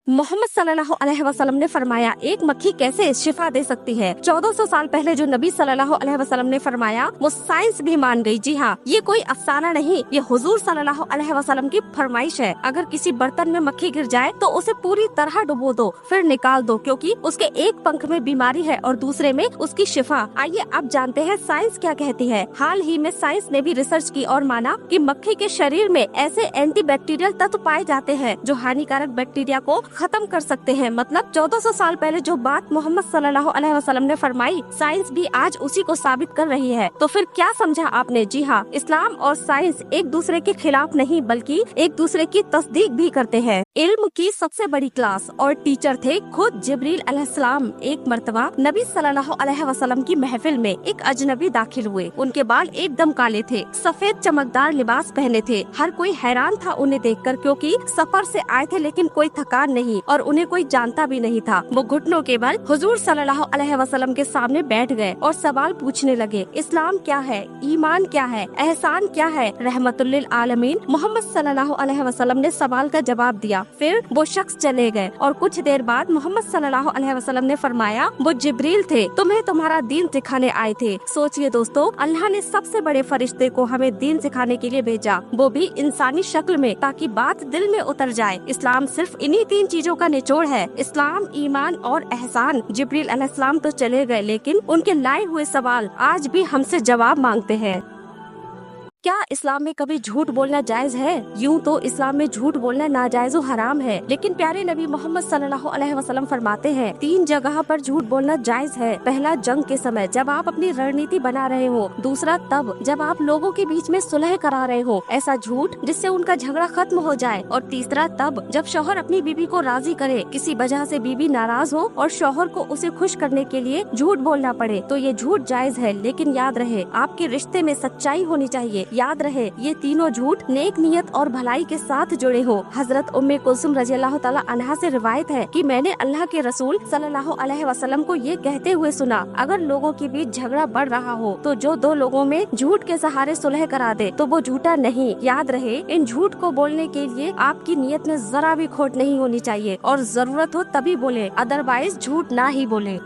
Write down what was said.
मोहम्मद सल्लल्लाहु अलैहि वसल्लम ने फरमाया, एक मक्खी कैसे शिफा दे सकती है। 1400 साल पहले जो नबी सल्लल्लाहु अलैहि वसल्लम ने फरमाया वो साइंस भी मान गई। जी हाँ, ये कोई अफसाना नहीं, ये हुजूर सल्लल्लाहु अलैहि वसल्लम की फरमाइश है। अगर किसी बर्तन में मक्खी गिर जाए तो उसे पूरी तरह डुबो दो, फिर निकाल दो, क्योंकि उसके एक पंख में बीमारी है और दूसरे में उसकी शिफा। आइए अब जानते हैं साइंस क्या कहती है। हाल ही में साइंस ने भी रिसर्च की और माना कि मक्खी के शरीर में ऐसे एंटीबैक्टीरियल तत्व पाए जाते हैं जो हानिकारक बैक्टीरिया को खत्म कर सकते हैं। मतलब 1400 साल पहले जो बात मोहम्मद सल्लल्लाहु अलैहि वसल्लम ने फरमाई, साइंस भी आज उसी को साबित कर रही है। तो फिर क्या समझा आपने? जी हाँ, इस्लाम और साइंस एक दूसरे के खिलाफ नहीं बल्कि एक दूसरे की तस्दीक भी करते हैं। इल्म की सबसे बड़ी क्लास और टीचर थे खुद जिब्रील अलैहिस्सलाम। एक मर्तबा नबी सल्लल्लाहु अलैहि वसल्लम की महफिल में एक अजनबी दाखिल हुए। उनके बाल एकदम काले थे, सफेद चमकदार लिबास पहने थे। हर कोई हैरान था उन्हें देखकर, क्योंकि सफर से आए थे लेकिन कोई थकान नहीं और उन्हें कोई जानता भी नहीं था। वो घुटनों के बल हुजूर सल्लल्लाहु अलैहि वसल्लम के सामने बैठ गए और सवाल पूछने लगे, इस्लाम क्या है, ईमान क्या है, एहसान क्या है। रहमतुल लिल आलमीन मोहम्मद सल्लल्लाहु अलैहि वसल्लम ने सवाल का जवाब दिया। फिर वो शख्स चले गए और कुछ देर बाद मोहम्मद सल्लल्लाहु अलैहि वसल्लम ने फरमाया, वो जिब्रील थे, तुम्हें तुम्हारा दीन सिखाने आए थे। सोचिए दोस्तों, अल्लाह ने सबसे बड़े फरिश्ते को हमें दीन सिखाने के लिए भेजा, वो भी इंसानी शक्ल में, ताकि बात दिल में उतर जाए। इस्लाम सिर्फ इन्हीं 3 चीजों का निचोड़ है, इस्लाम, ईमान और एहसान। जिब्रील अलैहिस्सलाम तो चले गए, लेकिन उनके लाए हुए सवाल आज भी हमसे जवाब मांगते हैं। क्या इस्लाम में कभी झूठ बोलना जायज है? यूं तो इस्लाम में झूठ बोलना नाजायज हराम है, लेकिन प्यारे नबी मोहम्मद सल्लल्लाहु अलैहि वसल्लम फरमाते हैं 3 जगह पर झूठ बोलना जायज है। पहला, जंग के समय जब आप अपनी रणनीति बना रहे हो। दूसरा, तब जब आप लोगों के बीच में सुलह करा रहे हो, ऐसा झूठ जिससे उनका झगड़ा खत्म हो जाए। और तीसरा, तब जब शौहर अपनी बीवी को राजी करे, किसी वजह से बीवी नाराज हो और शौहर को उसे खुश करने के लिए झूठ बोलना पड़े, तो ये झूठ जायज है। लेकिन याद रहे, आपके रिश्ते में सच्चाई होनी चाहिए। याद रहे, ये तीनों झूठ नेक नियत और भलाई के साथ जुड़े हो। हजरत उम्मे कुलसुम रज़ियल्लाहु ताला अन्हा से रिवायत है कि मैंने अल्लाह के रसूल सल्लल्लाहु अलैहि वसल्लम को ये कहते हुए सुना, अगर लोगों के बीच झगड़ा बढ़ रहा हो तो जो 2 लोगों में झूठ के सहारे सुलह करा दे तो वो झूठा नहीं। याद रहे, इन झूठ को बोलने के लिए आपकी नियत में जरा भी खोट नहीं होनी चाहिए और जरूरत हो तभी बोले, अदरवाइज झूठ ना ही बोले।